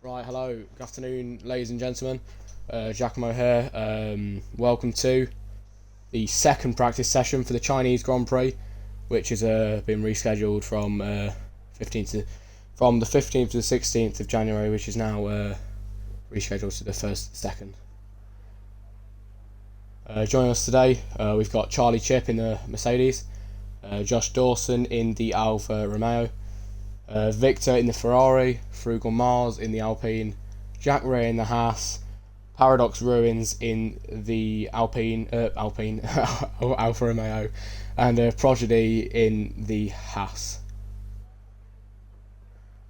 Right, hello, good afternoon, ladies and gentlemen. Giacomo here. Welcome to the second practice session for the Chinese Grand Prix, which has been rescheduled from the 15th to the 16th of January, which is now rescheduled to the 1st, 2nd. Joining us today, we've got Charlie Chip in the Mercedes, Josh Dawson in the Alfa Romeo, Victor in the Ferrari, Frugal Mars in the Alpine, Jack Ray in the Haas, Paradox Ruins in the Alfa Romeo, and Prodigy in the Haas.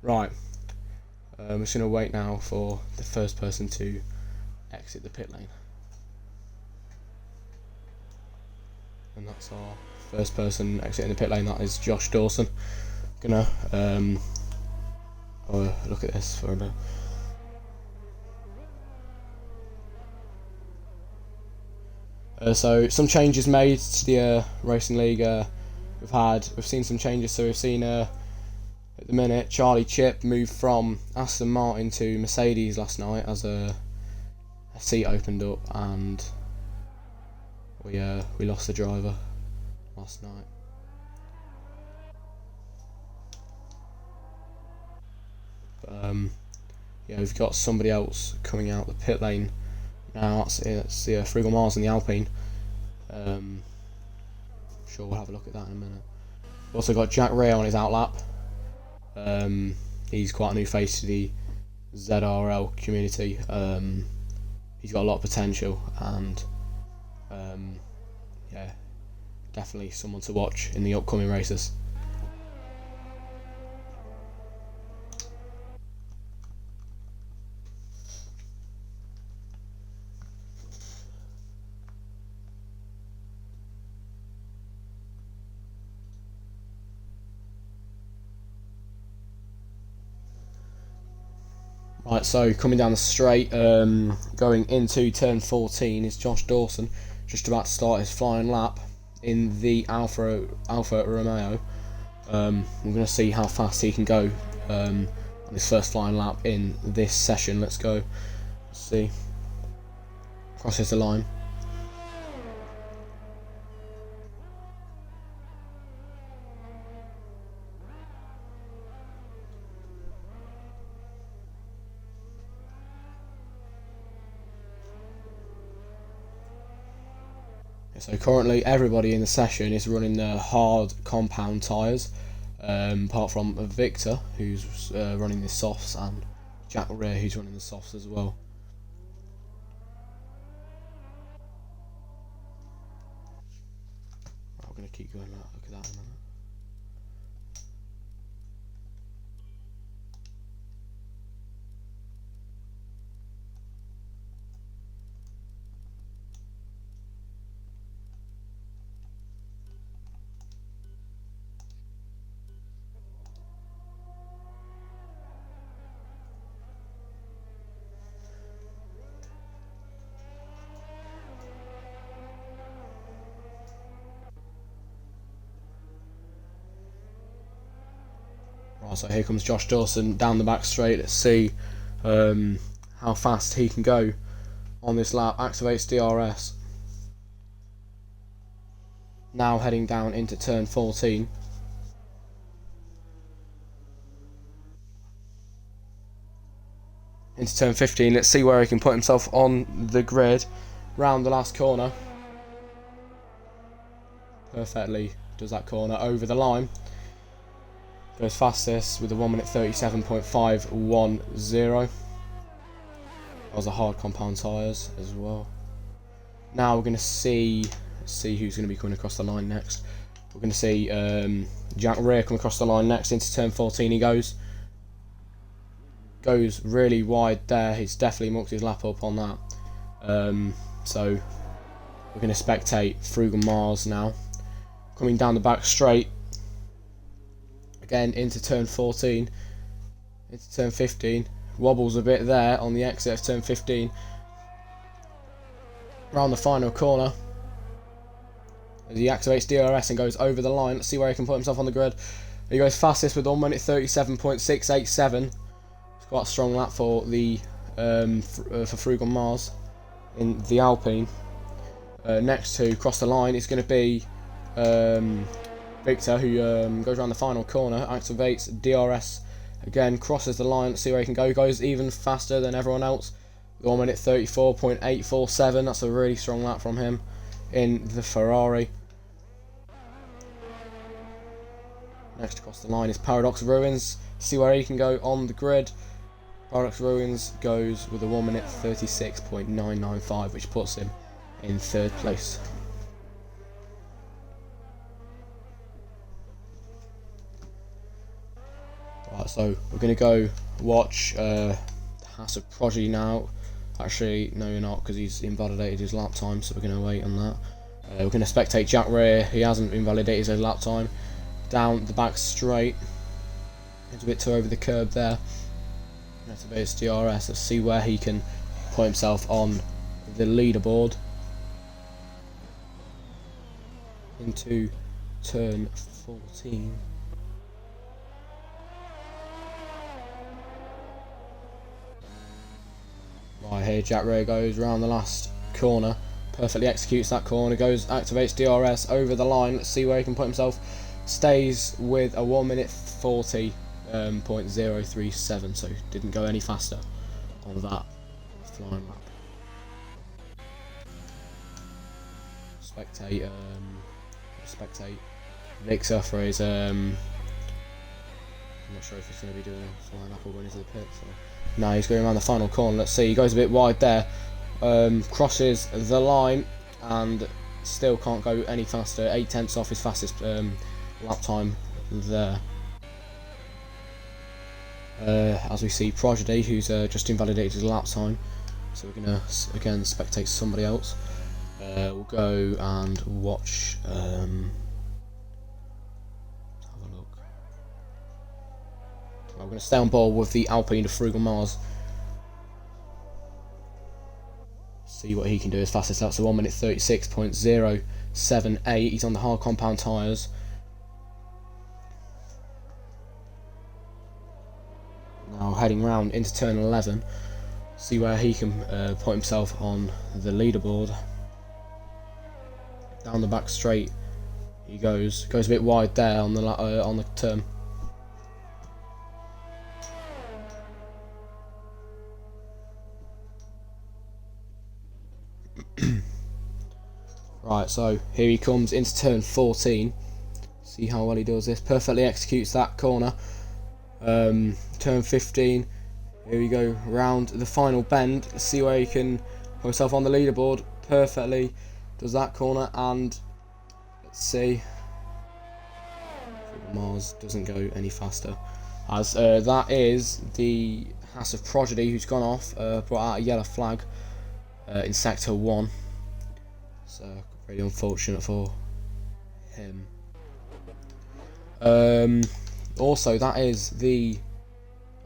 Right, I'm just going to wait now for the first person to exit the pit lane. And that's our first person exiting the pit lane, that is Josh Dawson. Gonna look at this for a bit. So some changes made to the racing league. We've seen some changes. So we've seen at the minute Charlie Chip moved from Aston Martin to Mercedes last night as a seat opened up, and we lost the driver last night. We've got somebody else coming out the pit lane now. It's the Frugal Mars in the Alpine. Sure, we'll have a look at that in a minute. We've also got Jack Ray on his outlap. He's quite a new face to the ZRL community. He's got a lot of potential, and definitely someone to watch in the upcoming races. Right, so coming down the straight, going into turn 14 is Josh Dawson, just about to start his flying lap in the Alfa Romeo. We're going to see how fast he can go on his first flying lap in this session. Let's go. Let's see. Crosses the line. So currently everybody in the session is running the hard compound tyres, apart from Victor, who's running the softs, and Jack Ray, who's running the softs as well. I'm going to keep going, look at that in a minute. Right, so here comes Josh Dawson down the back straight. Let's see how fast he can go on this lap. Activates DRS. Now heading down into turn 14. Into turn 15. Let's see where he can put himself on the grid. Round the last corner. Perfectly does that corner over the line. Goes fastest with a 1 minute 37.510. That was a hard compound tyres as well. Now we're going to see who's going to be coming across the line next. We're going to see Jack Ray come across the line next. Into turn 14 he goes really wide there. He's definitely mucked his lap up on that. So we're going to spectate Frugal Mars now coming down the back straight. Again into turn 14, into turn 15, wobbles a bit there on the exit of turn 15, round the final corner, as he activates DRS and goes over the line. Let's see where he can put himself on the grid. He goes fastest with 1 minute 37.687. quite a strong lap for the for Frug on Mars in the Alpine. Next to cross the line is going to be Victor, who goes around the final corner, activates DRS again, crosses the line. Let's see where he can go. He goes even faster than everyone else. 1 minute 34.847. That's a really strong lap from him in the Ferrari. Next across the line is Paradox Ruins. See where he can go on the grid. Paradox Ruins goes with a 1 minute 36.995, which puts him in 3rd place. Right, so we're going to go watch Haas of Prodigy now. Actually, no, you're not, because he's invalidated his lap time, so we're going to wait on that. We're going to spectate Jack Ray. He hasn't invalidated his lap time. Down the back straight. It's a bit too over the curb there. That's a bit of DRS. Let's see where he can put himself on the leaderboard. Into turn 14. Right, here Jack Ray goes round the last corner, perfectly executes that corner, activates DRS over the line. Let's see where he can put himself. Stays with a 1 minute 40.037, so didn't go any faster on that flying lap. Spectate Victor for his I'm not sure if he's going to be doing a flying lap or going into the pit. So. No, he's going around the final corner. Let's see, he goes a bit wide there, crosses the line and still can't go any faster. 0.8 off his fastest lap time there. As we see Prodigy, who's just invalidated his lap time, so we're going to again spectate somebody else. We'll go and watch. Have a look. We're going to stay on board with the Alpine of Frug on Mars. See what he can do. His fastest lap's a 1 minute 36.078. He's on the hard compound tyres. Now heading round into turn 11. See where he can put himself on the leaderboard. Down the back straight he goes a bit wide there on the turn. Right, so here he comes into turn 14. See how well he does this. Perfectly executes that corner. Turn 15. Here we go round the final bend. Let's see where he can put himself on the leaderboard. Perfectly does that corner, and let's see. Mars doesn't go any faster, as that is the Haas of Prodigy, who's gone off, brought out a yellow flag in sector 1. So really unfortunate for him. Also, that is the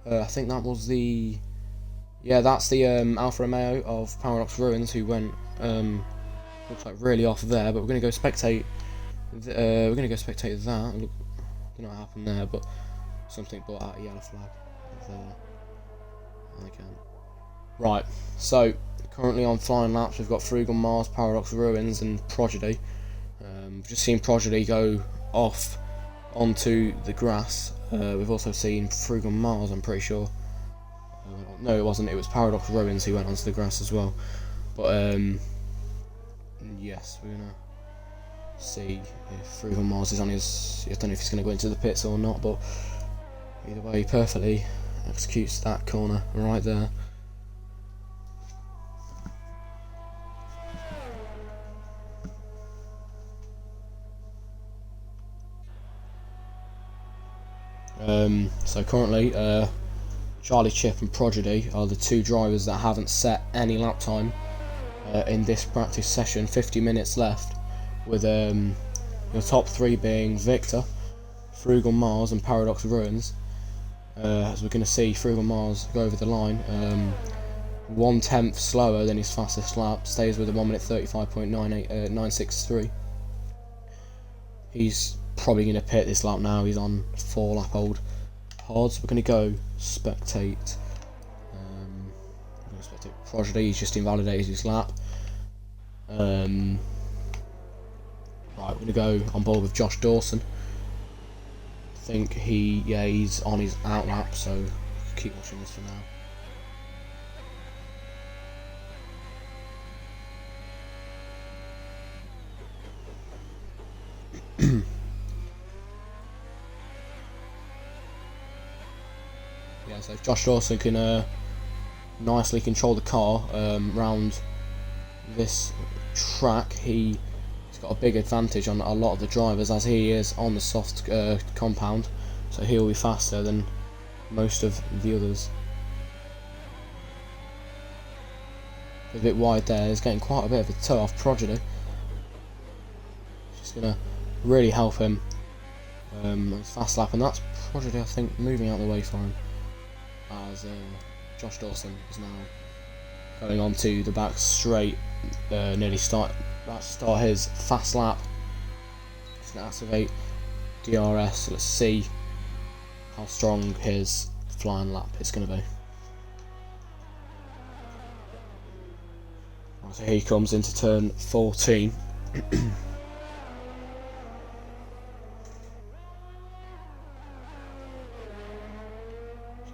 I think that was the that's the Alfa Romeo of Paradox Ruins, who went looks like really off there. But we're gonna go spectate. We're gonna go spectate that. Look, I don't know what happened there, but something brought out a yellow flag there. Again. Right, so currently on flying laps, we've got Frug on Mars, Paradox Ruins, and Prodigy. We've just seen Prodigy go off onto the grass. We've also seen Frug on Mars, I'm pretty sure. No, it wasn't. It was Paradox Ruins who went onto the grass as well. But yes, we're gonna see if Frug on Mars is on his. I don't know if he's gonna go into the pits or not, but either way, he perfectly executes that corner right there. So currently, Charlie Chip and Prodigy are the two drivers that haven't set any lap time in this practice session. 50 minutes left, with your top three being Victor, Frug on Mars, and Paradox Ruins. As we're going to see Frug on Mars go over the line, 1/10 slower than his fastest lap, stays with a 1 minute 35.963. He's probably going to pit this lap now. He's on 4 lap old hards. We're going to go spectate Prodigy, he's just invalidated his lap. Right, we're going to go on board with Josh Dawson. I think he's on his out lap, so keep watching this for now. Yeah, so if Josh Dawson can nicely control the car round this track, he's got a big advantage on a lot of the drivers, as he is on the soft compound, so he'll be faster than most of the others. A bit wide there, he's getting quite a bit of a toe off Prodigy. Just going to really help him his fast lap, and that's Prodigy, I think, moving out of the way for him, as Josh Dawson is now going on to the back straight, nearly start his fast lap. He's going to activate DRS. Let's see how strong his flying lap is going to be. Right, so here he comes into turn 14.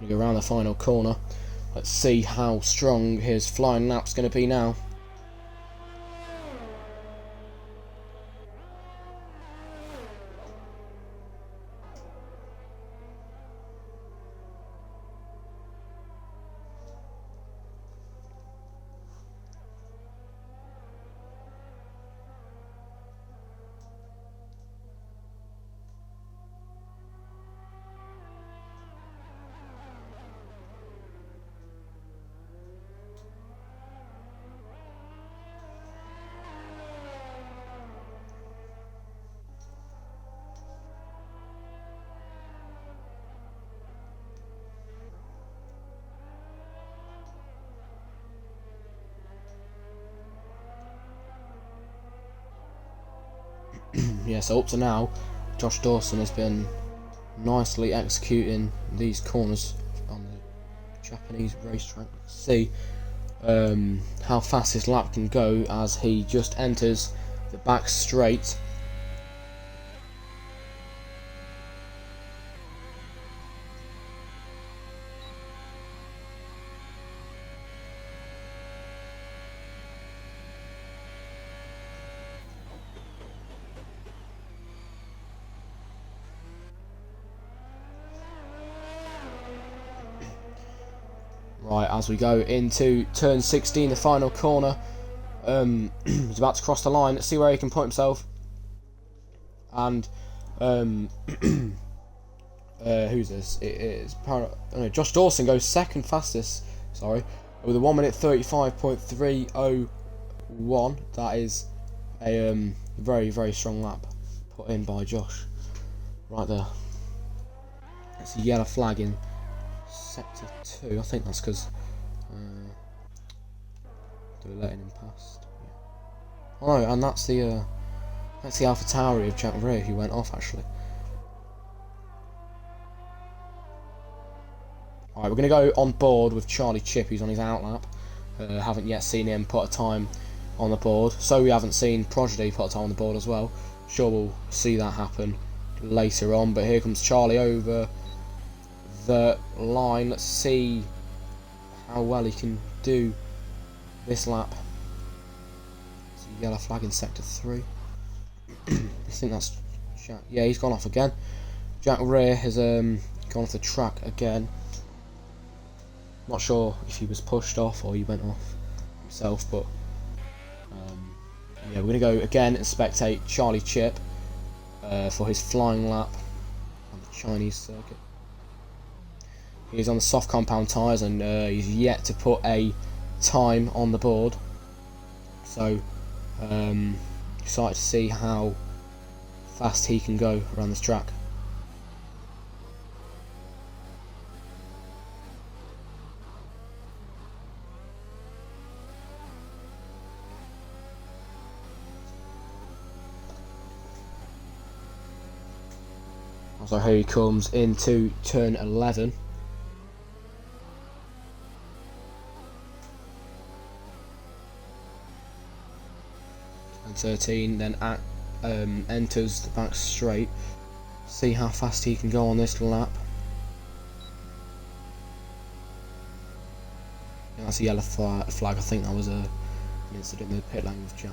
Go around the final corner. Let's see how strong his flying lap's going to be now. Yeah, so up to now, Josh Dawson has been nicely executing these corners on the Japanese racetrack. Let's see how fast his lap can go as he just enters the back straight. Right, as we go into turn 16, the final corner, he's about to cross the line. Let's see where he can put himself. And who's this? It is Josh Dawson goes second fastest. Sorry, with a 1 minute 35.301. That is a very, very strong lap put in by Josh. Right there. That's a yellow flag in sector 2. I think that's because they were letting him past. Yeah. Oh no, and that's the AlphaTauri of Jack Ray who went off actually. Alright, we're going to go on board with Charlie Chip, who's on his outlap. Haven't yet seen him put a time on the board, so we haven't seen Prodigy put a time on the board as well. Sure, we'll see that happen later on, but here comes Charlie over the line. Let's see how well he can do this lap. It's a yellow flag in sector 3. I think that's Jack. Yeah, he's gone off again. Jack Ray has gone off the track again. Not sure if he was pushed off or he went off himself, but yeah, we're going to go again and spectate Charlie Chip for his flying lap on the Chinese circuit. He's on the soft compound tyres and he's yet to put a time on the board. So, excited to see how fast he can go around this track. So here he comes into turn 11. 13, then enters the back straight. See how fast he can go on this lap. Yeah, that's a yellow flag. I think that was an incident in the pit lane with ZRL.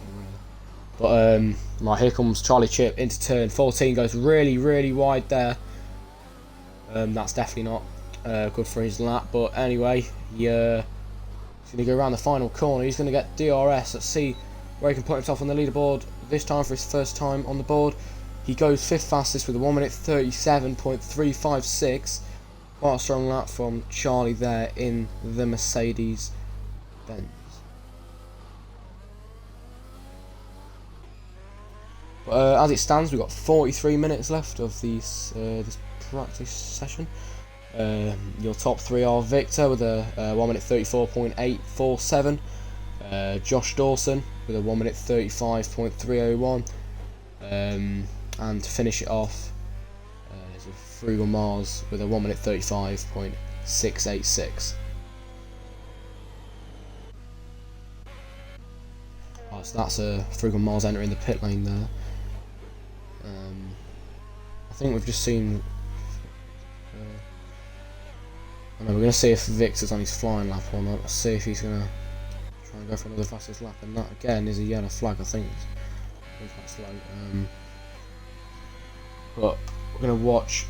But right, here comes Charlie Chip into turn 14. Goes really wide there. That's definitely not good for his lap. But anyway, he's going to go around the final corner. He's going to get DRS. Let's see where he can put himself on the leaderboard this time for his first time on the board. He goes 5th fastest with a 1 minute 37.356. Quite a strong lap from Charlie there in the Mercedes Benz. But as it stands, we've got 43 minutes left of this practice session. Your top 3 are Victor with a 1 minute 34.847, Josh Dawson with a 1 minute 35.301, and to finish it off is a Frugal Mars with a 1 minute 35.686. Oh, so that's a Frugal Mars entering the pit lane there. I think we've just seen. I know we're going to see if Victor's on his flying lap or not. Let's see if he's going to try and go for another fastest lap, and that again is a yellow flag. I think that's late. But we're going to watch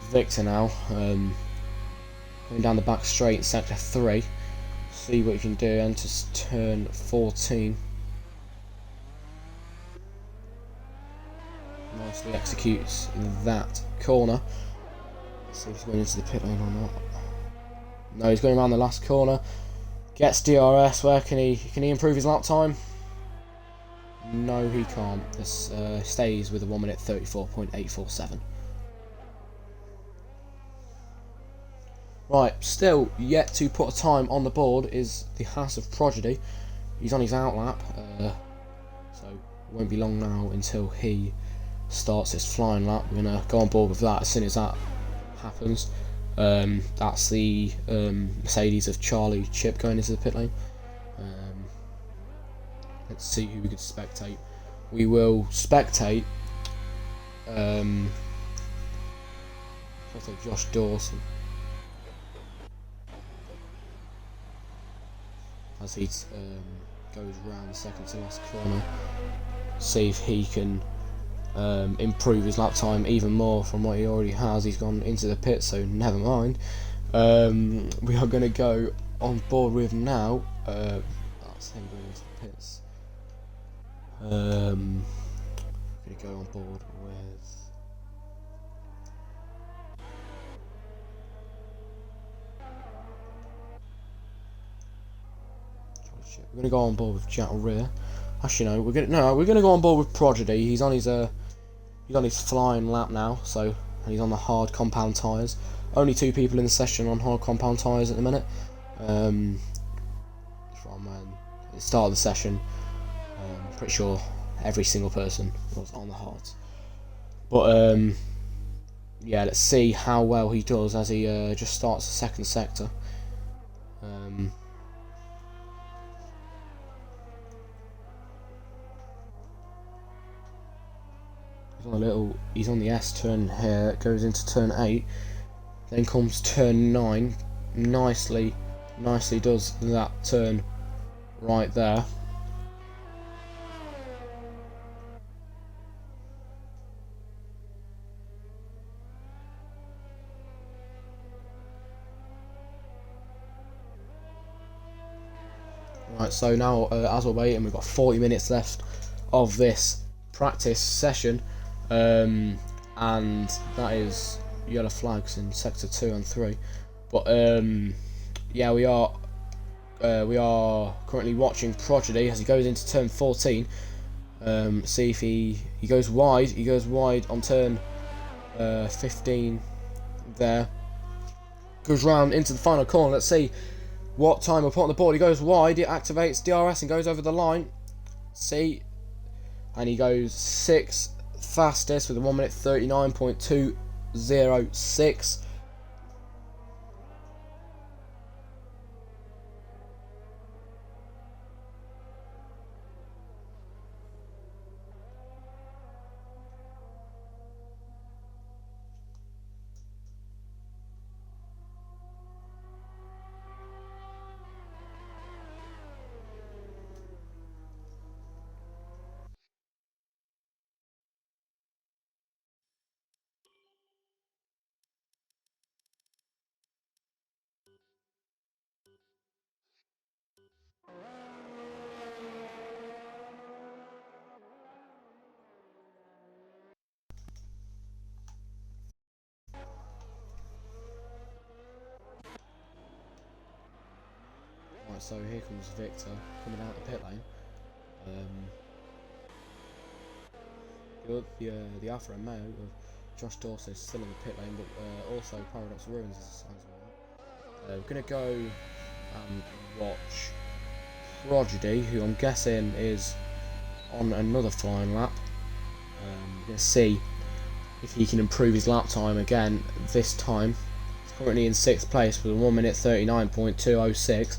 Victor now, going down the back straight in sector 3. See what he can do. Enters turn 14. Nicely executes that corner. Let's see if he's going into the pit lane or not. No, he's going around the last corner. Gets DRS. Where can he improve his lap time? No, he can't. This stays with a 1 minute 34.847. Right, still yet to put a time on the board is the House of Prodigy. He's on his outlap, so it won't be long now until he starts his flying lap. We're going to go on board with that as soon as that happens. That's the Mercedes of Charlie Chip going into the pit lane. Let's see who we could spectate. We will spectate Josh Dawson as he goes round the second to last corner. See if he can improve his lap time even more from what he already has. He's gone into the pit, so never mind. We are going to go on board with now. That's him going into the pits. Going to go on board with. We're going to go on board with ZRL. Actually, no. We're going to go on board with Prodigy. He's on his flying lap now, so he's on the hard compound tyres. Only 2 people in the session on hard compound tyres at the minute. From the start of the session, I'm pretty sure every single person was on the hards. But yeah, let's see how well he does as he just starts the second sector. He's on the S turn here, goes into turn 8, then comes turn 9, nicely does that turn right there. Right, so now as we're waiting, we've got 40 minutes left of this practice session. And that is yellow flags in sector 2 and 3. But yeah, we are currently watching Prodigy as he goes into turn 14. See if he goes wide. He goes wide on turn 15 there. Goes round into the final corner. Let's see what time we'll put on the board. He goes wide. It activates DRS and goes over the line. See, and he goes 6th fastest with a 1 minute 39.206. Right, so here comes Victor coming out the pit lane. The Alpha Romeo of Josh Dawson is still in the pit lane, but also Paradox Ruins is as well. We're going to go and watch Prodigy, who I'm guessing is on another flying lap. We're going to see if he can improve his lap time again this time. He's currently in 6th place with a 1 minute 39.206.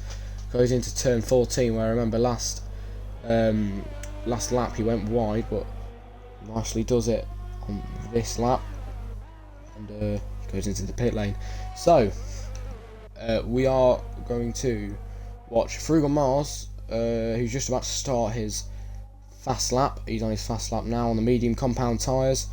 Goes into turn 14, where I remember last lap he went wide, but nicely does it on this lap, and goes into the pit lane. So we are going to watch Frugal Mars, who's just about to start his fast lap. He's on his fast lap now on the medium compound tyres.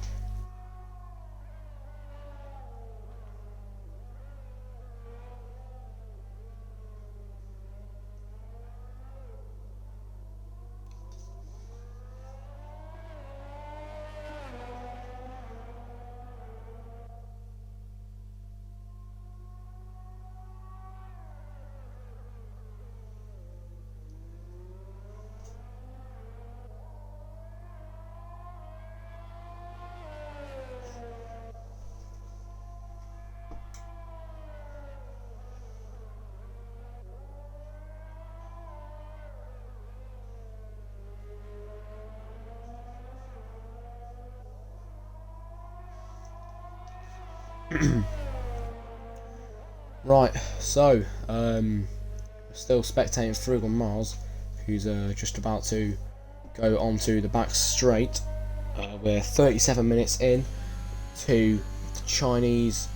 Right, so still spectating Frugal Mars, who's just about to go onto the back straight. We're 37 minutes in to the Chinese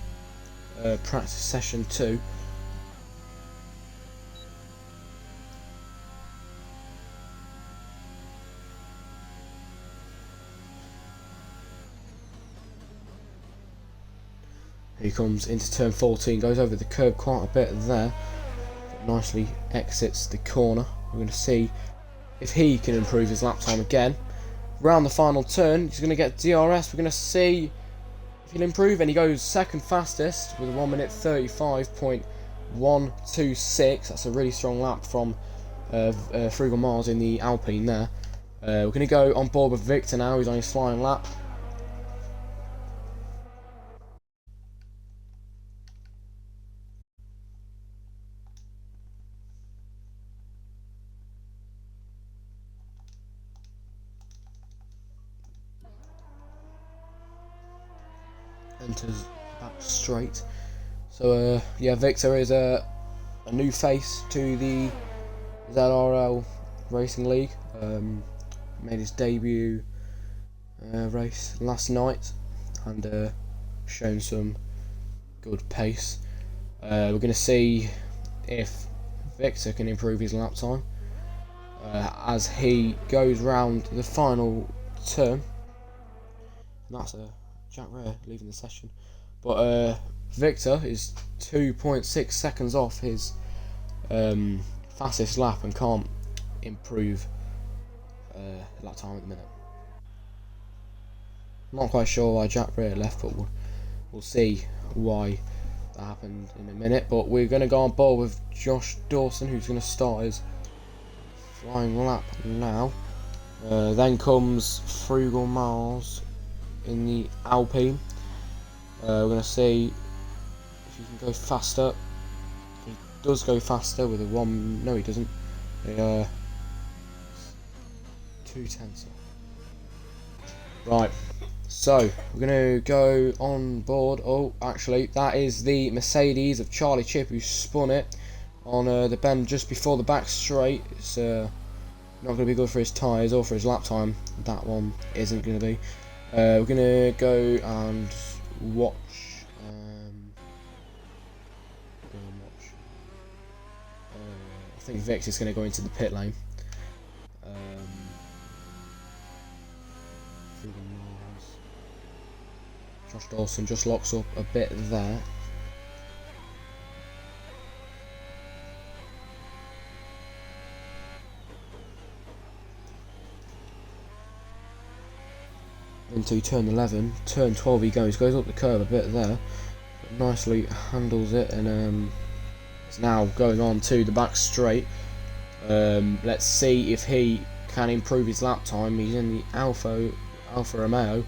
practice session 2. He comes into turn 14, goes over the curb quite a bit there, but nicely exits the corner. We're going to see if he can improve his lap time again. Round the final turn, he's going to get DRS. We're going to see if he'll improve, and he goes second fastest with a 1 minute 35.126. That's a really strong lap from Frugal Mars in the Alpine there. We're going to go on board with Victor now. He's on his flying lap. Enters back straight. So yeah, Victor is a new face to the ZRL Racing League. Made his debut race last night and shown some good pace. We're going to see if Victor can improve his lap time as he goes round the final turn. And that's Jack Ray leaving the session, but Victor is 2.6 seconds off his fastest lap and can't improve lap time at the minute. Not quite sure why Jack Ray left, but we'll see why that happened in a minute. But we're going to go on board with Josh Dawson, who's going to start his flying lap now. Then comes Frugal Mars in the Alpine. We're going to see if he can go faster. He does go faster with a 1. No, he doesn't. 2/10. Right, so we're going to go on board. Oh, actually, that is the Mercedes of Charlie Chip, who spun it on the bend just before the back straight. It's not going to be good for his tyres or for his lap time. That one isn't going to be. We're going to go and watch. I think Victor's going to go into the pit lane. Josh Dawson just locks up a bit there. Into turn 11, turn 12 he goes up the curb a bit there, but nicely handles it and is now going on to the back straight. Let's see if he can improve his lap time. He's in the Alfa Romeo.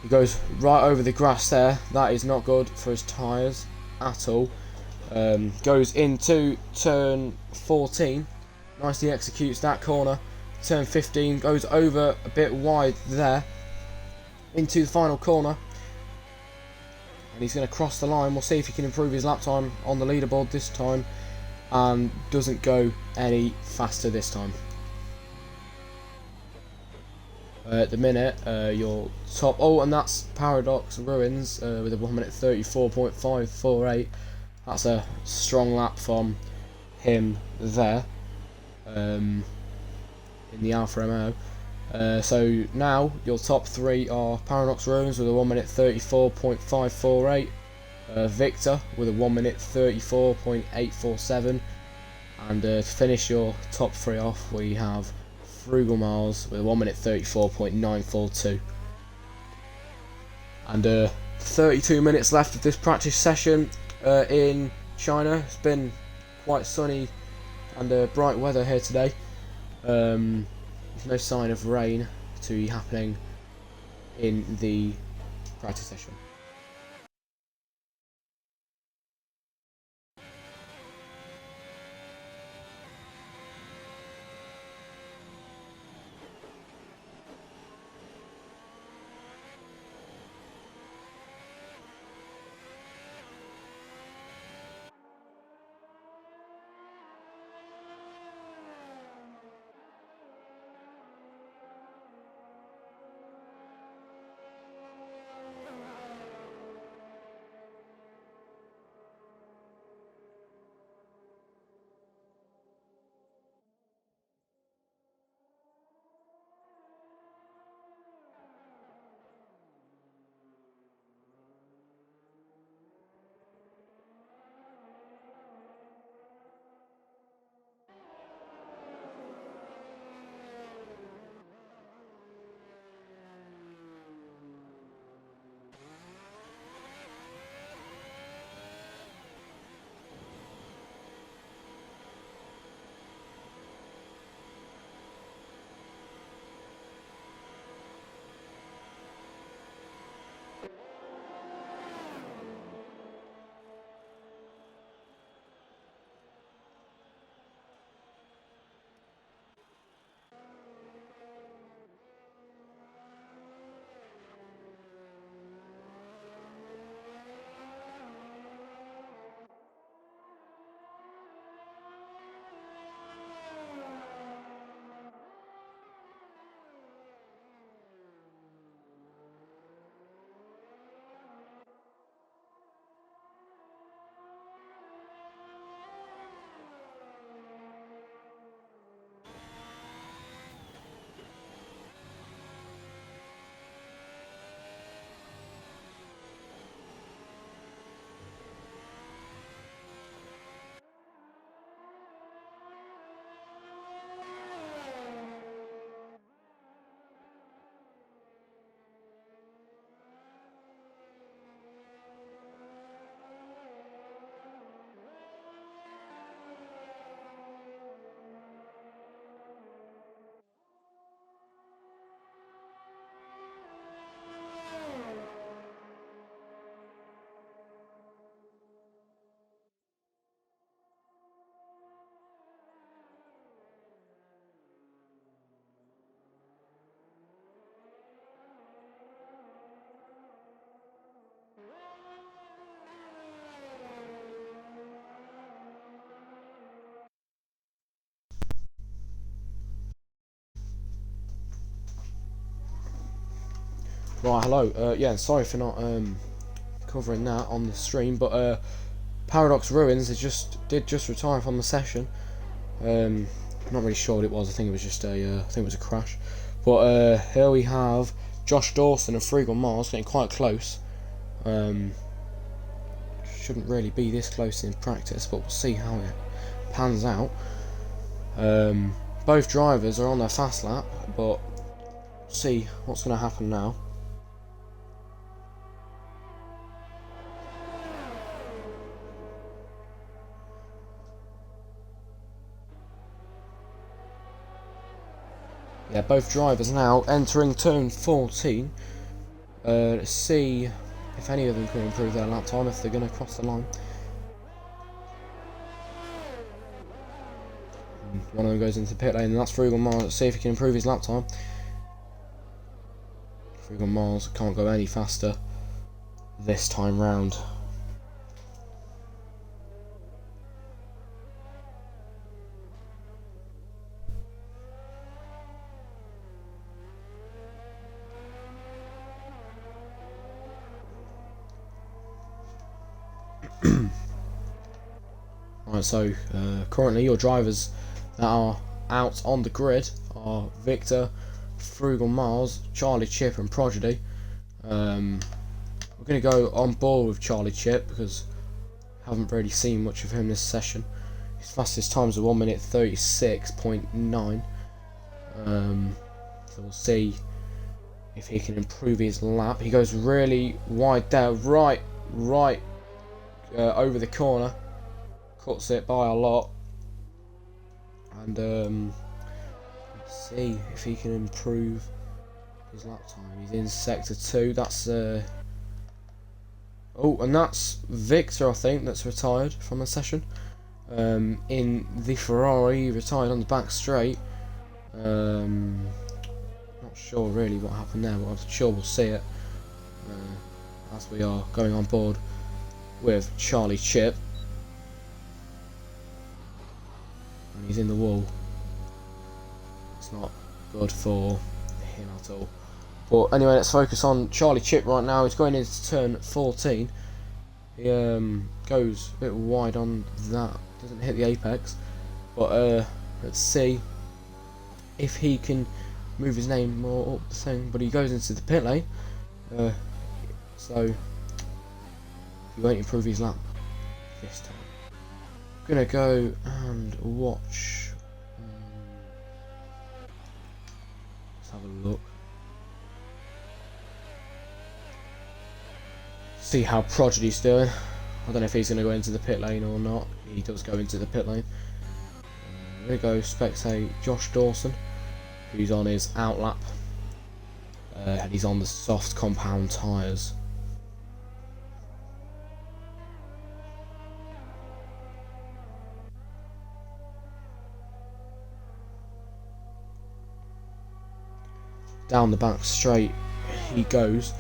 He goes right over the grass there. That is not good for his tyres at all. Goes into turn 14. Nicely executes that corner. Turn 15 goes over a bit wide there into the final corner. And he's going to cross the line. We'll see if he can improve his lap time on the leaderboard this time. And doesn't go any faster this time. At the minute, your top... Oh, and that's Paradox Ruins with a 1 minute 34.548. That's a strong lap from him there in the Alfa Romeo. So now your top 3 are Paradox Ruins with a 1 minute 34.548. Victor with a 1 minute 34.847, and to finish your top 3 off we have Frugal Mars with a 1 minute 34.942. And 32 minutes left of this practice session in China. It's been quite sunny and bright weather here today. There's no sign of rain to be happening in the practice session. Right, hello. Yeah, sorry for not covering that on the stream, but Paradox Ruins did just retire from the session. I'm not really sure what it was. I think it was just I think it was a crash. But here we have Josh Dawson and Frugal Mars getting quite close. Shouldn't really be this close in practice, but we'll see how it pans out. Both drivers are on their fast lap, but see what's going to happen now. Yeah, both drivers now entering turn 14. Let's see if any of them can improve their lap time, if they're going to cross the line. One of them goes into the pit lane, and that's Frugal Mars. Let's see if he can improve his lap time. Frugal Mars can't go any faster this time round. Right, so currently your drivers that are out on the grid are Victor, Frugal Mars, Charlie Chip and Prodigy. We're going to go on board with Charlie Chip because I haven't really seen much of him this session. His fastest times are 1 minute 36.9. So we'll see if he can improve his lap. He goes really wide there, right over the corner. Cuts it by a lot, and let's see if he can improve his lap time. He's in sector 2. That's and that's Victor, I think, that's retired from the session. In the Ferrari, he retired on the back straight. Not sure really what happened there, but I'm sure we'll see it as we are going on board with Charlie Chip. And he's in the wall. It's not good for him at all. But anyway, let's focus on Charlie Chip right now. He's going into turn 14. He goes a bit wide on that. Doesn't hit the apex. But let's see if he can move his name more up the thing. But he goes into the pit lane. So he won't improve his lap this time. I'm gonna go and watch. Let's have a look. See how Prodigy's doing. I don't know if he's gonna go into the pit lane or not. He does go into the pit lane. I'm gonna go spectate Josh Dawson, who's on his out lap, and he's on the soft compound tyres. Down the back straight he goes.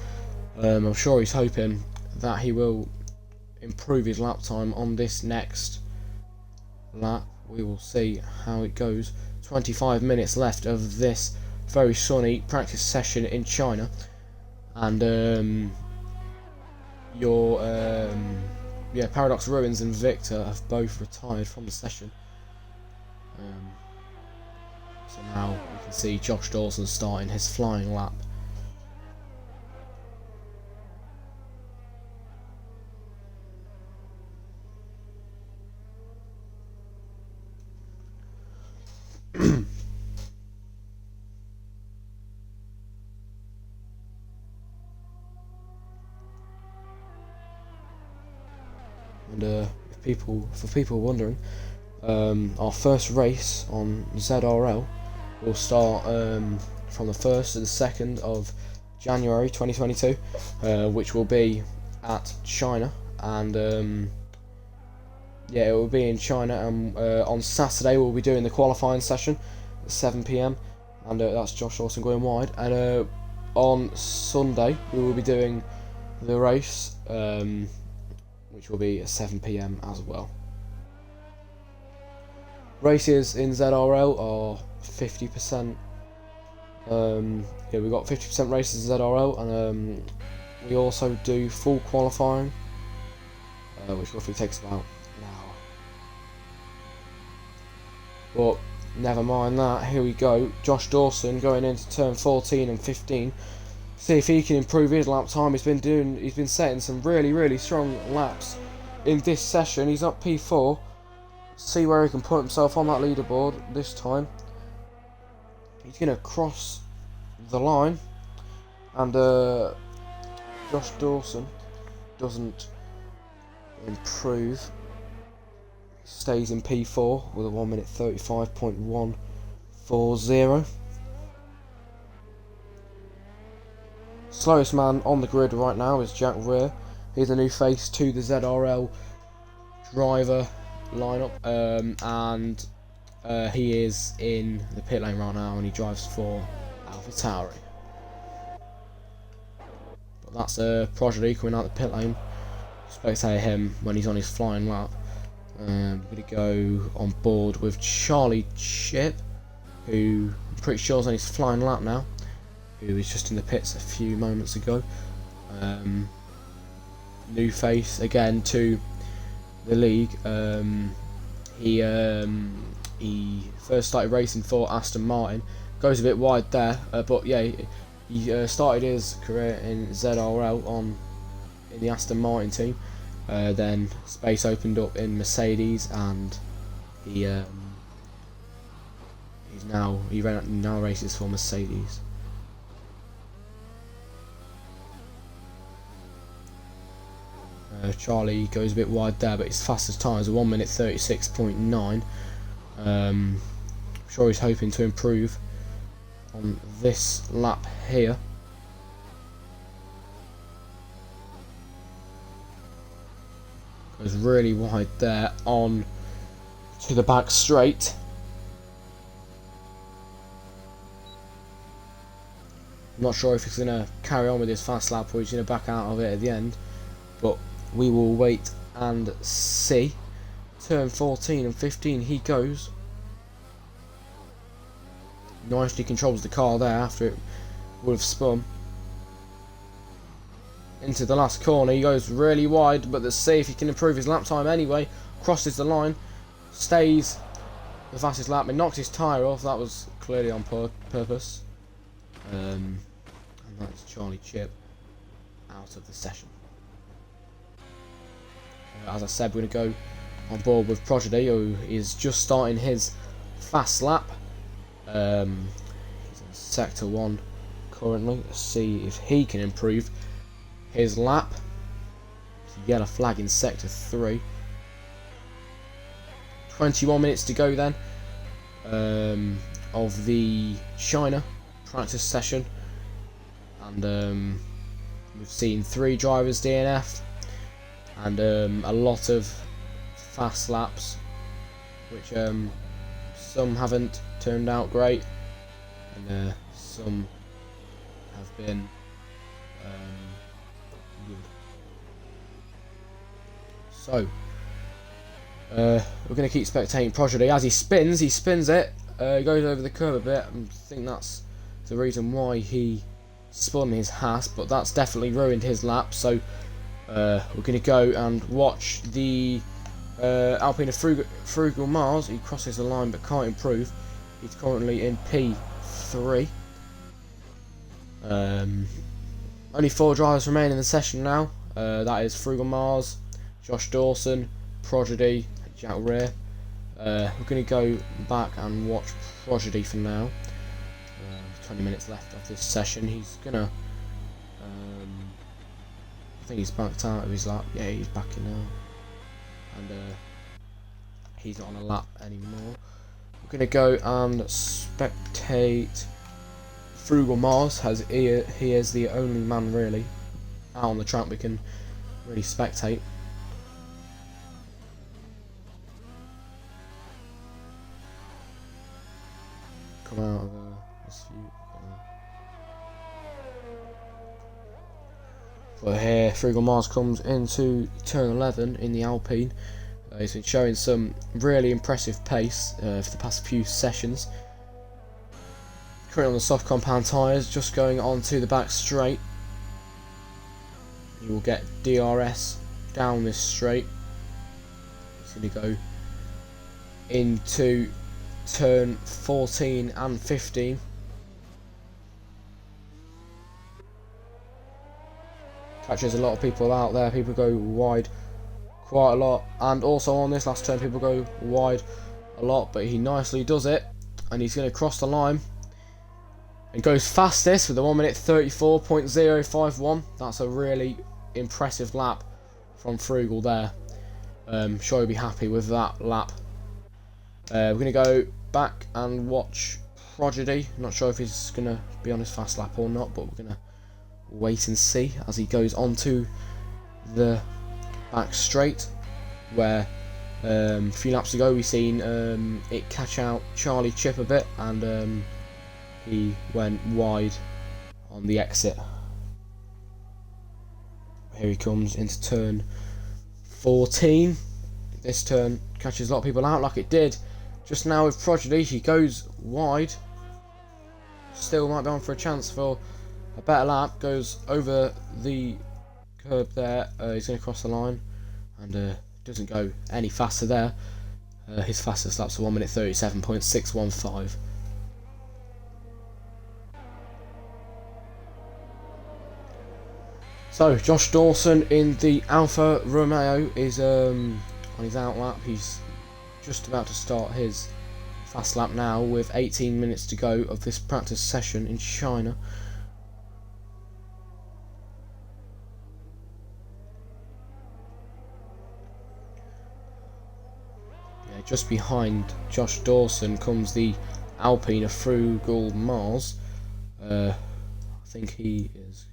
I'm sure he's hoping that he will improve his lap time on this next lap. We will see how it goes. 25 minutes left of this very sunny practice session in China, and Paradox Ruins and Victor have both retired from the session. So now we can see Josh Dawson starting his flying lap. And for people wondering, our first race on ZRL will start from the 1st to the 2nd of January 2022, which will be at China, and it will be in China. And on Saturday we'll be doing the qualifying session at 7 PM, and that's Josh Dawson going wide. And on Sunday we will be doing the race, which will be at 7 PM as well. Races in ZRL are 50%. We've got 50% races in ZRL, and we also do full qualifying, which roughly takes about an hour. But never mind that. Here we go. Josh Dawson going into turn 14 and 15. See if he can improve his lap time. He's been setting some really strong laps in this session. He's up P4. See where he can put himself on that leaderboard this time. He's going to cross the line, and Josh Dawson doesn't improve. He stays in P4 with a 1 minute 35.140. Slowest man on the grid right now is Jack Rear. He's a new face to the ZRL driver lineup, and he is in the pit lane right now, and he drives for AlphaTauri. But that's Prodigy coming out the pit lane. Spectate him when he's on his flying lap. We're going to go on board with Charlie Chip, who I'm pretty sure is on his flying lap now, who was just in the pits a few moments ago. New face again to the league. He first started racing for Aston Martin. Goes a bit wide there, but yeah, he started his career in ZRL in the Aston Martin team. Then space opened up in Mercedes, and he now races for Mercedes. Charlie goes a bit wide there, but his fastest time is 1 minute 36.9. I'm sure he's hoping to improve on this lap here. Goes really wide there on to the back straight. I'm not sure if he's going to carry on with his fast lap or he's going to back out of it at the end, but we will wait and see. Turn 14 and 15 he goes. Nicely controls the car there after it would have spun. Into the last corner, he goes really wide, but let's see if he can improve his lap time anyway. Crosses the line, stays the fastest lap, and knocks his tyre off. That was clearly on purpose. And that's Charlie Chip out of the session. As I said, we're going to go on board with Prodigy, who is just starting his fast lap. He's in Sector 1 currently. Let's see if he can improve his lap. Yellow flag in Sector 3. 21 minutes to go then of the China practice session. And we've seen 3 drivers DNF. And a lot of fast laps, which some haven't turned out great, and some have been good. So we're going to keep spectating Prodigy as he spins it. He goes over the curb a bit. I think that's the reason why he spun his Haas, but that's definitely ruined his lap. So we're going to go and watch the Alpine of Frugal Mars. He crosses the line but can't improve. He's currently in P3. Only 4 drivers remain in the session now. That is Frugal Mars, Josh Dawson, Prodigy, Jack Rear. We're going to go back and watch Prodigy for now. 20 minutes left of this session. He's going to... I think he's backed out of his lap. Yeah, he's backing now. And he's not on a lap anymore. We're going to go and spectate Frugal Mars, as he is the only man really out on the track we can really spectate. Come out of this view. But here, Frugal Mars comes into turn 11 in the Alpine. He's been showing some really impressive pace for the past few sessions. Currently on the soft compound tyres, just going on to the back straight. He will get DRS down this straight. He's going to go into turn 14 and 15. Catches a lot of people out there. People go wide quite a lot, and also on this last turn people go wide a lot, but he nicely does it, and he's going to cross the line and goes fastest with a 1 minute 34.051. That's a really impressive lap from Frugal there. Sure he'll be happy with that lap. We're going to go back and watch Prodigy. Not sure if he's going to be on his fast lap or not, but we're going to wait and see as he goes onto the back straight, where a few laps ago we seen it catch out Charlie Chip a bit, and he went wide on the exit. Here he comes into turn 14. This turn catches a lot of people out like it did just now with Prodigy. He goes wide, still might be on for a chance for a better lap, goes over the curb there. He's going to cross the line and doesn't go any faster there. His fastest lap's are 1 minute 37.615. So Josh Dawson in the Alfa Romeo is on his out lap. He's just about to start his fast lap now with 18 minutes to go of this practice session in China. Yeah, just behind Josh Dawson comes the Alpine of Frugal Mars. I think he is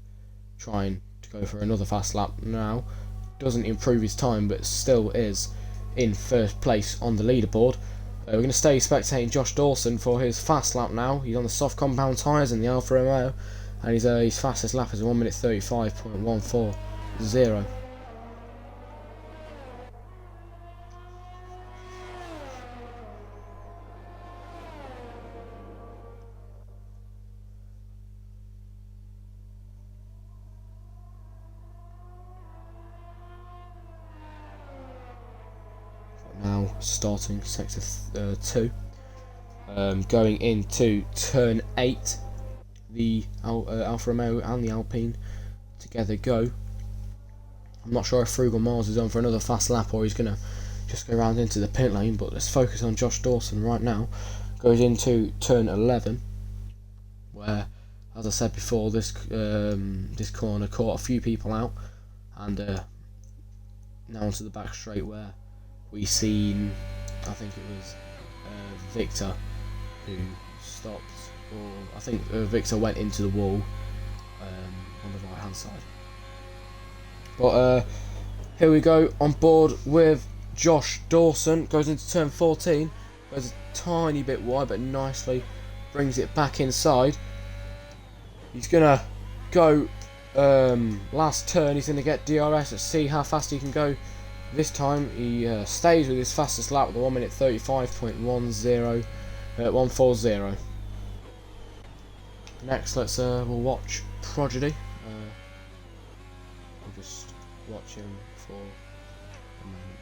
trying to go for another fast lap now. Doesn't improve his time, but still is in first place on the leaderboard. We're going to stay spectating Josh Dawson for his fast lap now. He's on the soft compound tyres in the Alfa Romeo, and his fastest lap is 1 minute 35.140. Now starting sector 2, going into turn 8, the Alfa Romeo and the Alpine together go. I'm not sure if Frugal Mars is on for another fast lap or he's going to just go around into the pit lane, but let's focus on Josh Dawson right now. Goes into turn 11, where, as I said before, this corner caught a few people out, and now onto the back straight where we seen, I think it was Victor who stopped, or I think Victor went into the wall on the right hand side. But here we go on board with Josh Dawson. Goes into turn 14, goes a tiny bit wide but nicely brings it back inside. He's gonna go last turn, he's gonna get DRS. Let's see how fast he can go. This time he stays with his fastest lap with a 1 minute 35.140. Next, we'll watch Prodigy. We'll just watch him for a moment.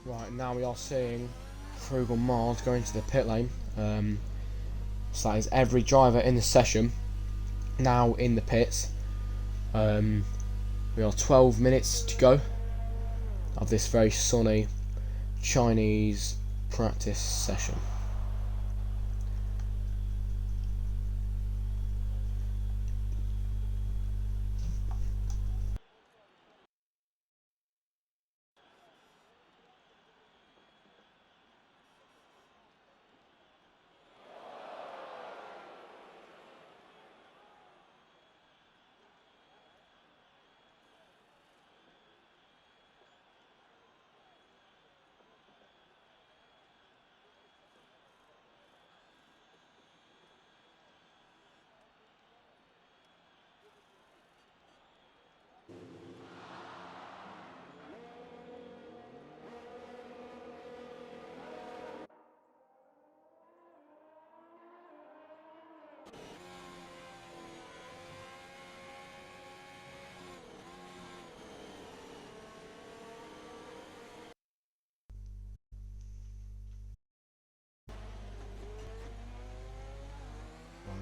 Right, now we are seeing Frugal Mars go into the pit lane. So that is every driver in the session now in the pits. We are 12 minutes to go of this very sunny Chinese practice session.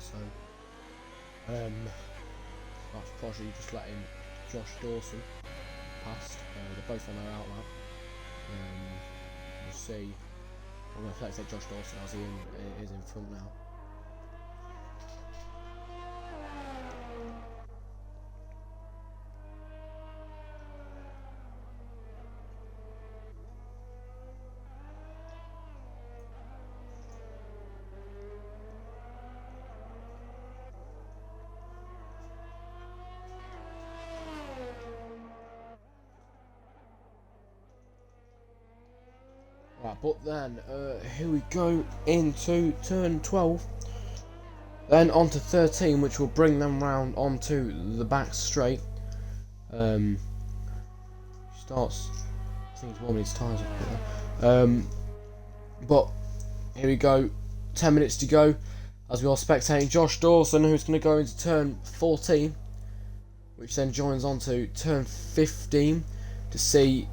So, that's probably just letting Josh Dawson past. They're both on their out lap. We'll see. I'm going to let's say Josh Dawson as he is in front now. Right, but then here we go into turn 12, then onto 13, which will bring them round onto the back straight. Starts, I think it's warming his tyres up. But here we go, 10 minutes to go as we are spectating Josh Dawson, who's going to go into turn 14, which then joins onto turn 15 to see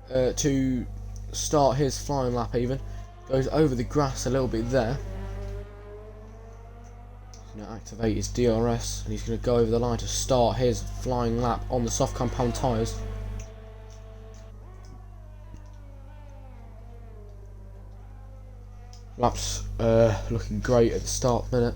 to start his flying lap. Even goes over the grass a little bit there. He's going to activate his DRS and he's going to go over the line to start his flying lap on the soft compound tyres. Lap's looking great at the start minute.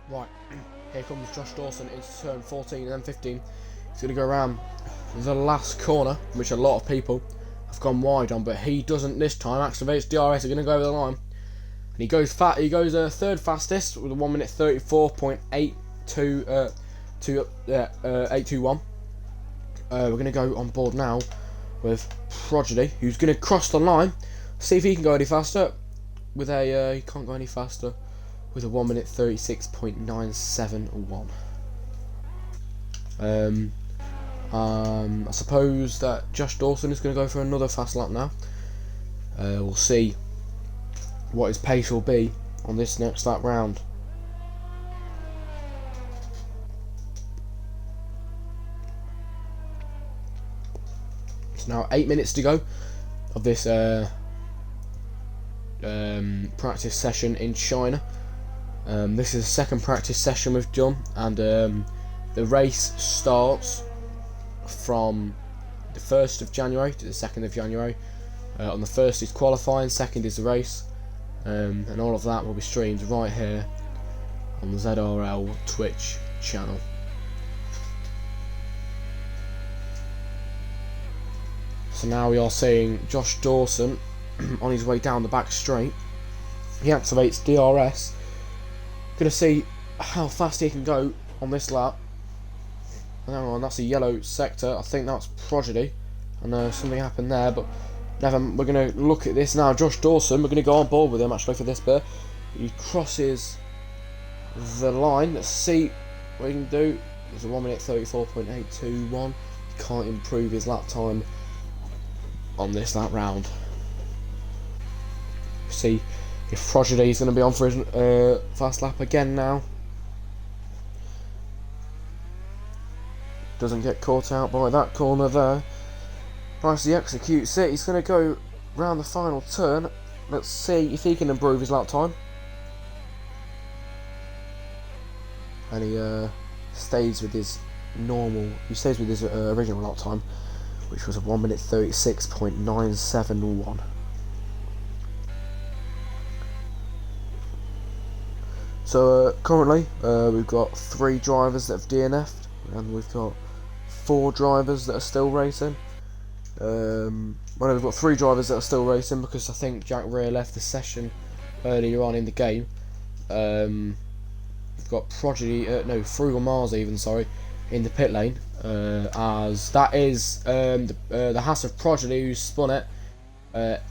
Right, here comes Josh Dawson into turn 14 and then 15. He's going to go around the last corner, which a lot of people have gone wide on, but he doesn't this time. Activates DRS, are going to go over the line. And he goes He goes third fastest with a 1 minute 34.821. We're going to go on board now with Prodigy, who's going to cross the line. See if he can go any faster. With a he can't go any faster. With a 1 minute 36.971. I suppose that Josh Dawson is going to go for another fast lap now. We'll see what his pace will be on this next lap round. It's now 8 minutes to go of this practice session in China. This is the second practice session we've done, and the race starts from the 1st of January to the 2nd of January. On the 1st is qualifying, 2nd is the race, and all of that will be streamed right here on the ZRL Twitch channel. So now we are seeing Josh Dawson on his way down the back straight. He activates DRS. Gonna see how fast he can go on this lap. Hang on, that's a yellow sector. I think that's Prodigy. I know something happened there, but never. We're gonna look at this now. Josh Dawson. We're gonna go on board with him actually for this bit. He crosses the line. Let's see what he can do. There's a 1 minute 34.821. He can't improve his lap time on this lap round. See if Prodigy is going to be on for his fast lap again now. Doesn't get caught out by that corner there. Nicely executes it. He's going to go round the final turn. Let's see if he can improve his lap time. And he stays with his normal. He stays with his original lap time, which was a 1 minute 36.971. So currently we've got 3 drivers that have DNF'd, and we've got 4 drivers that are still racing. Well, we've got 3 drivers that are still racing because I think Jack Rear left the session earlier on in the game. We've got Prodigy, no, Frugal Mars even, sorry, in the pit lane, as that is the Haas of Prodigy who spun it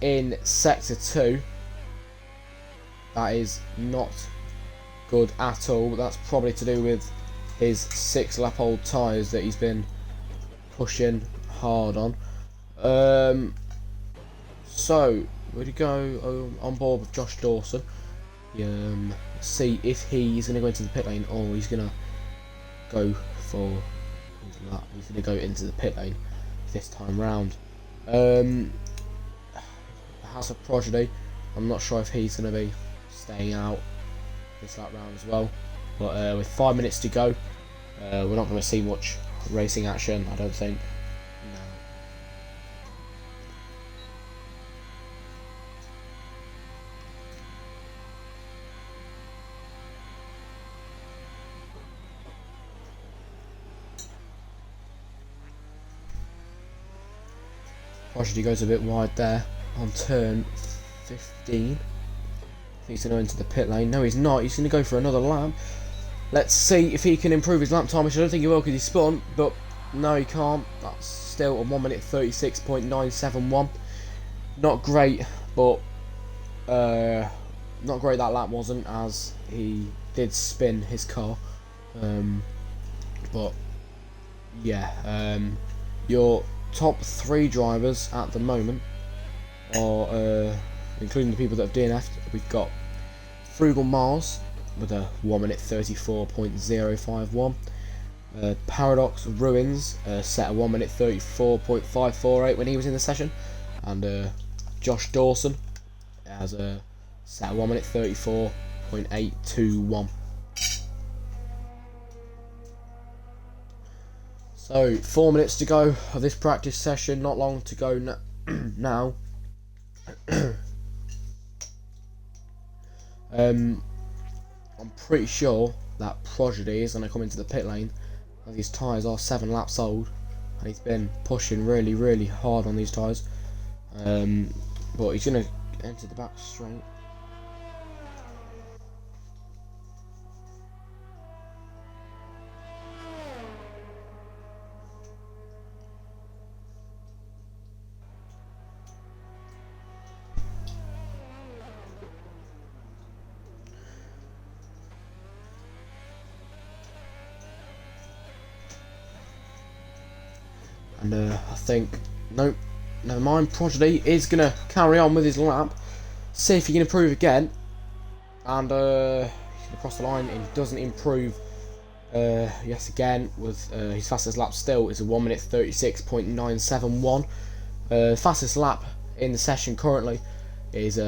in sector 2. That is not good at all, but that's probably to do with his 6 lap old tyres that he's been pushing hard on. So we're going to go on board with Josh Dawson. See if he's going to go into the pit lane or he's going to go for his lap. He's going to go into the pit lane this time round. House of Prodigy, I'm not sure if he's going to be staying out this lap round as well, but with 5 minutes to go, we're not going to see much racing action, I don't think. No. Prodigy goes a bit wide there on turn 15. He's going to enter the pit lane. No, he's not. He's going to go for another lap. Let's see if he can improve his lap time, which I don't think he will because he spun, but no, he can't. That's still a 1 minute 36.971. Not great, but not great that lap wasn't, as he did spin his car. But yeah, your top 3 drivers at the moment are, including the people that have DNF'd, we've got Frugal Mars with a 1 minute 34.051. Paradox Ruins set a 1 minute 34.548 when he was in the session, and Josh Dawson has a set a 1 minute 34.821. So 4 minutes to go of this practice session, not long to go now. I'm pretty sure that Prodigy is going to come into the pit lane, as these tyres are 7 laps old, and he's been pushing really hard on these tyres. But he's going to enter the back straight. And I think, nope, never mind, Prodigy is going to carry on with his lap, see if he can improve again, and he's going to cross the line, and he doesn't improve yes again, with his fastest lap still is a 1 minute 36.971. Fastest lap in the session currently is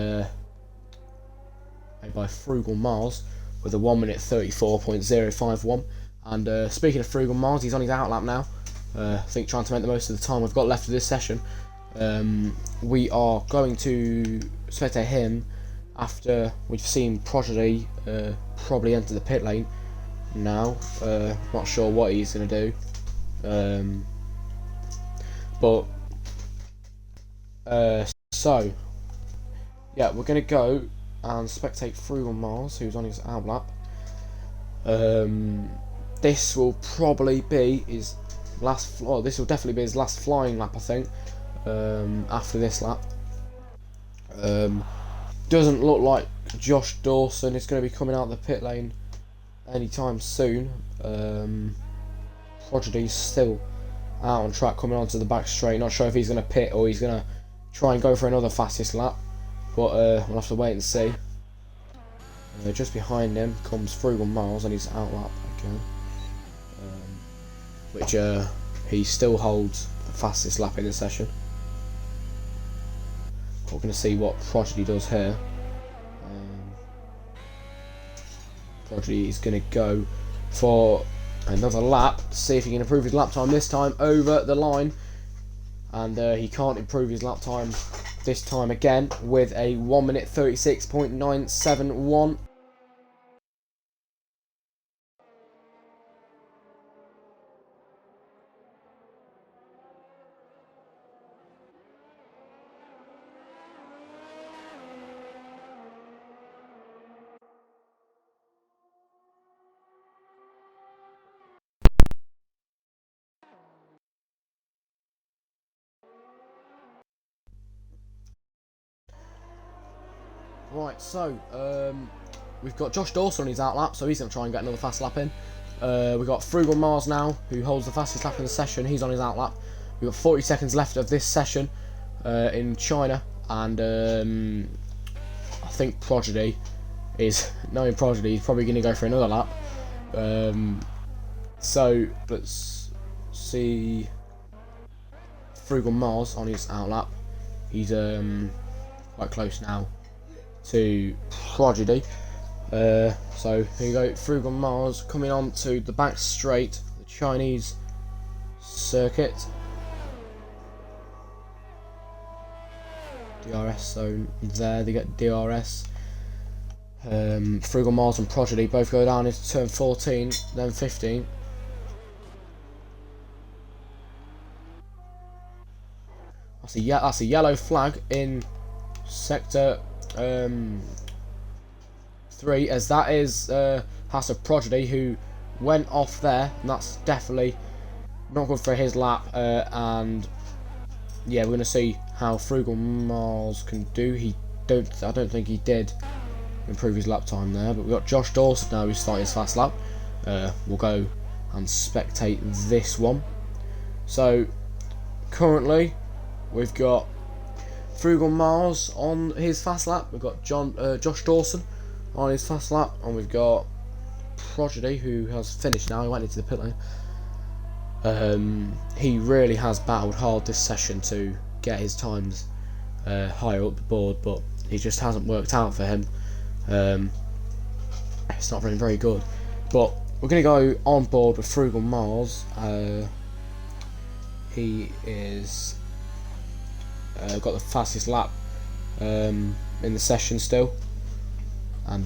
made by Frugal Mars with a 1 minute 34.051. And speaking of Frugal Mars, he's on his outlap now. I think trying to make the most of the time we've got left of this session. We are going to spectate him after we've seen Prodigy probably enter the pit lane now. Not sure what he's going to do. So yeah, we're going to go and spectate Frugal Mars, who's on his outlap. This will probably be his last. Well, this will definitely be his last flying lap, I think. After this lap, doesn't look like Josh Dawson is going to be coming out of the pit lane anytime soon. Prodigy's still out on track, coming onto the back straight. Not sure if he's going to pit or he's going to try and go for another fastest lap, but we'll have to wait and see. Just behind him comes Frugal Mars on his outlap again, which he still holds the fastest lap in the session. We're going to see what Prodigy does here. Prodigy is going to go for another lap, see if he can improve his lap time this time over the line. And he can't improve his lap time this time again with a 1 minute 36.971. Right, so we've got Josh Dawson on his outlap, so he's going to try and get another fast lap in. We've got Frugal Mars now, who holds the fastest lap in the session. He's on his outlap. We've got 40 seconds left of this session in China, and I think Prodigy is, knowing Prodigy, he's probably going to go for another lap. So let's see Frugal Mars on his outlap. He's quite close now to Prodigy. So here you go, Frugal Mars coming on to the back straight, the Chinese circuit. DRS zone there, they get DRS. Frugal Mars and Prodigy both go down into turn 14, then 15. That's a yellow flag in sector 3, as that is House of Prodigy, who went off there, and that's definitely not good for his lap. And yeah, we're going to see how Frugal Mars can do. I don't think he did improve his lap time there, but we've got Josh Dawson now who's starting his fast lap. We'll go and spectate this one. So currently we've got Frugal Mars on his fast lap, we've got Josh Dawson on his fast lap, and we've got Prodigy, who has finished now. He went into the pit lane. He really has battled hard this session to get his times higher up the board, but it just hasn't worked out for him. It's not very good, but we're going to go on board with Frugal Mars. He is got the fastest lap in the session still, and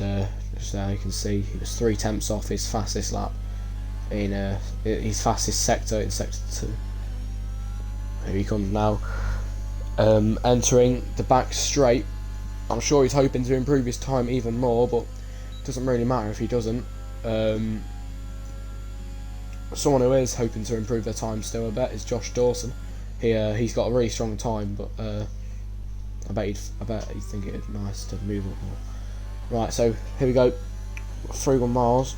just there you can see he was 3/10 off his fastest lap in his fastest sector in sector 2. Here he comes now, entering the back straight. I'm sure he's hoping to improve his time even more, but it doesn't really matter if he doesn't. Someone who is hoping to improve their time still, I bet, is Josh Dawson. He's got a really strong time, but I bet he'd think it'd be nice to move up more. Right, so here we go. Frugal Mars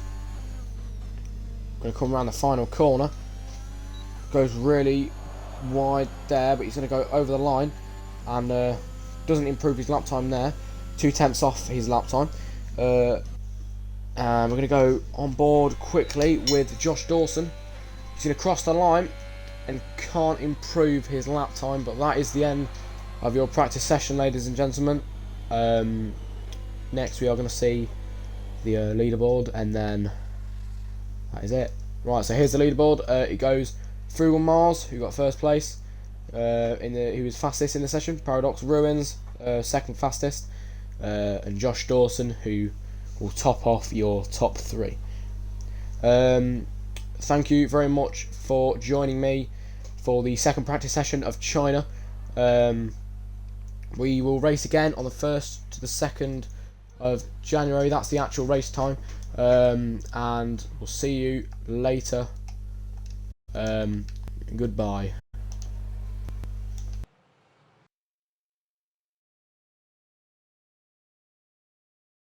going to come around the final corner. Goes really wide there, but he's going to go over the line, and doesn't improve his lap time there. 2/10 off his lap time. And we're going to go on board quickly with Josh Dawson. He's going to cross the line and can't improve his lap time, but that is the end of your practice session, ladies and gentlemen. next we are going to see the leaderboard, and then that is it. Right, so here's the leaderboard. It goes Frugal Mars, who got first place, who was fastest in the session. Paradox Ruins, second fastest, and Josh Dawson, who will top off your top 3. Thank you very much for joining me for the second practice session of China. We will race again on the 1st to the 2nd of January. That's the actual race time, and we'll see you later. Goodbye.